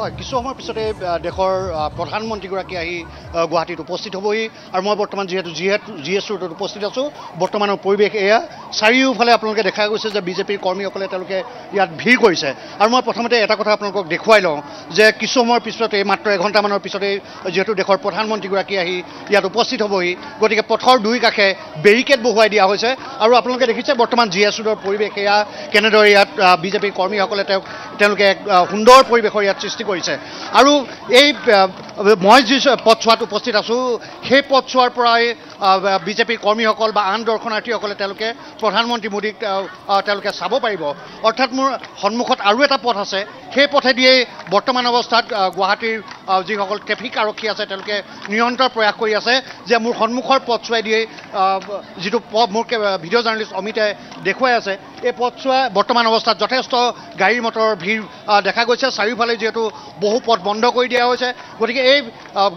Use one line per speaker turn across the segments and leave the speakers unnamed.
হয় কিছু সময়ৰ পিছতে দেশৰ প্ৰধানমন্ত্ৰীগৰাকী আহি গুৱাহাটীত উপস্থিত হ'বহি আৰু মই বৰ্তমান যিহেতু GS ৰোডত উপস্থিত আছোঁ বৰ্তমানৰ পৰিৱেশ এয়া চাৰিওফালে আপোনালোকে দেখা গৈছে যে বিজেপিৰ কৰ্মীসকলে তেওঁলোকে ইয়াত ভিৰ কৰিছে আৰু মই প্ৰথমতে এটা কথা আপোনালোকক দেখুৱাই লওঁ যে কিছু সময়ৰ পিছতে মাত্ৰ এঘণ্টামানৰ পিছতে যিহেতু দেশৰ প্ৰধানমন্ত্ৰীগৰাকী আহি ইয়াত উপস্থিত হ'বহি গতিকে পথৰ দুই কাষে বেৰিকেড বহুৱাই দিয়া হৈছে আৰু আপোনালোকে দেখিছে বৰ্তমান GS ৰোডৰ পৰিৱেশ এয়া কেনেদৰে ইয়াত বিজেপিৰ কৰ্মীসকলে তেওঁলোকে এক সুন্দৰ পৰিৱেশৰ ইয়াত সৃষ্টি কৰিছে আৰু এই মই যি পথছোৱাত উপস্থিত আছোঁ সেই পথছোৱাৰ পৰাই বিজেপিৰ কৰ্মীসকল বা আন দৰ্শনাৰ্থীসকলে তেওঁলোকে প্ৰধানমন্ত্ৰী মোদীক তেওঁলোকে চাব পাৰিব অৰ্থাৎ মোৰ সন্মুখত আৰু এটা পথ আছে সেই পথেদিয়েই বৰ্তমান অৱস্থাত গুৱাহাটীৰ যিসকল ট্ৰেফিক আৰক্ষী আছে তেওঁলোকে নিৰন্তৰ প্ৰয়াস কৰি আছে যে মোৰ সন্মুখৰ পথছোৱাই দিয়েই যিটো মোৰ ভিডিঅ' জাৰ্নেলিষ্ট অমিতে দেখুৱাই আছে এই পথছোৱা বৰ্তমান অৱস্থাত যথেষ্ট গাড়ী মটৰৰ ভিৰ দেখা গৈছে চাৰিওফালে যিহেতু বহু পথ বন্ধ কৰি দিয়া হৈছে গতিকে এই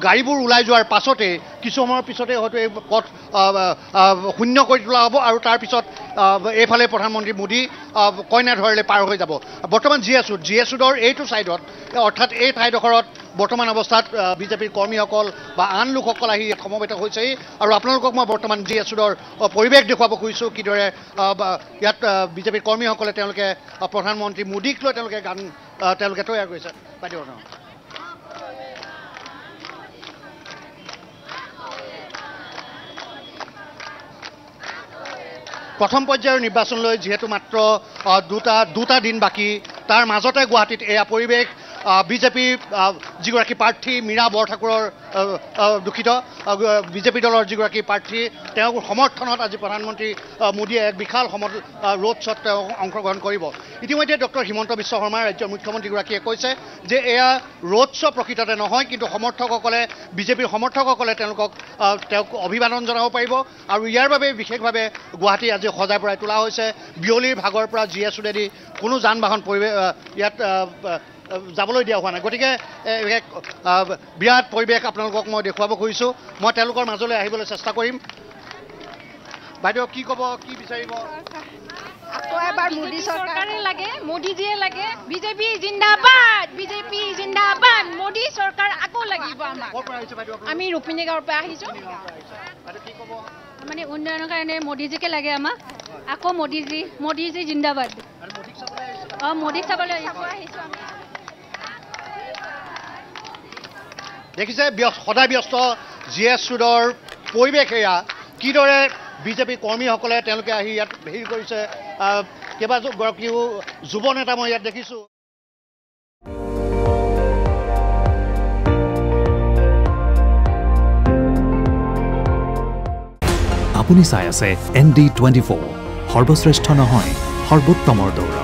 গাড়ীবোৰ ওলাই যোৱাৰ পাছতে কিছু সময়ৰ পিছতে হয়তো এই পথ শূন্য কৰি তোলা হ'ব আৰু তাৰপিছত এইফালে প্ৰধানমন্ত্ৰী মোদী কইনাধৰলৈ পাৰ হৈ যাব বৰ্তমান GS ৰোডৰ এইটো ছাইডত অৰ্থাৎ এই ঠাইডোখৰত বৰ্তমান অৱস্থাত বিজেপিৰ কৰ্মীসকল বা আন লোকসকল আহি ইয়াত সমবেত হৈছেহি আৰু আপোনালোকক মই বৰ্তমান GS ৰোডৰ পৰিৱেশ দেখুৱাব খুজিছোঁ কিদৰে ইয়াত বিজেপিৰ কৰ্মীসকলে তেওঁলোকে প্ৰধানমন্ত্ৰী মোদীক লৈ তেওঁলোকে গান তেওঁলোকে তৈয়াৰ কৰিছে বাইদেউ প্ৰথম পৰ্যায়ৰ নিৰ্বাচনলৈ যিহেতু মাত্ৰ দুটা দিন বাকী তাৰ মাজতে গুৱাহাটীত এয়া পৰিৱেশ বিজেপিৰ যিগৰাকী প্ৰাৰ্থী মীৰা বৰঠাকুৰৰ দুখিত বিজেপি দলৰ যিগৰাকী প্ৰাৰ্থী তেওঁৰ সমৰ্থনত আজি প্ৰধানমন্ত্ৰী মোদীয়ে এক বিশাল ৰোড শ্ব'ত তেওঁ অংশগ্ৰহণ কৰিব ইতিমধ্যে ডক্টৰ হিমন্ত বিশ্ব শৰ্মা ৰাজ্যৰ মুখ্যমন্ত্ৰীগৰাকীয়ে কৈছে যে এয়া ৰোড শ্ব' প্ৰকৃততে নহয় কিন্তু সমৰ্থকসকলে বিজেপিৰ সমৰ্থকসকলে তেওঁক অভিবাদন জনাব পাৰিব আৰু ইয়াৰ বাবে বিশেষভাৱে গুৱাহাটী আজি সজাই পৰাই তোলা হৈছে বিয়লিৰ ভাগৰ পৰা GS ৰোডেদি কোনো যান বাহন ইয়াত যাবলৈ দিয়া হোৱা নাই গতিকে বিৰাট পৰিৱেশ আপোনালোকক মই দেখুৱাব খুজিছোঁ মই তেওঁলোকৰ মাজলৈ আহিবলৈ চেষ্টা কৰিম বাইদেউ কি ক'ব কি বিচাৰিব
আকৌ এবাৰ মোদী চৰকাৰে লাগে মোদীজীয়ে লাগে বিজেপি জিন্দাবাদ মোদী চৰকাৰ আকৌ লাগিব আমাক আমি ৰুপিনী গাঁৱৰ পৰা আহিছোঁ মানে উন্নয়নৰ কাৰণে মোদীজীকে লাগে আমাক আকৌ মোদীজী জিন্দাবাদ মোদীক চাবলৈ আহিছোঁ আমি
দেখিছে সদায় ব্যস্ত GS ৰোডৰ পৰিৱেশ এয়া কিদৰে বিজেপি কৰ্মীসকলে তেওঁলোকে আহি ইয়াত ভিৰ কৰিছে কেইবাগৰাকীও যুৱ নেতা মই ইয়াত দেখিছোঁ
আপুনি চাই আছে ND24 সৰ্বশ্ৰেষ্ঠ নহয় সৰ্বোত্তমৰ দৌৰ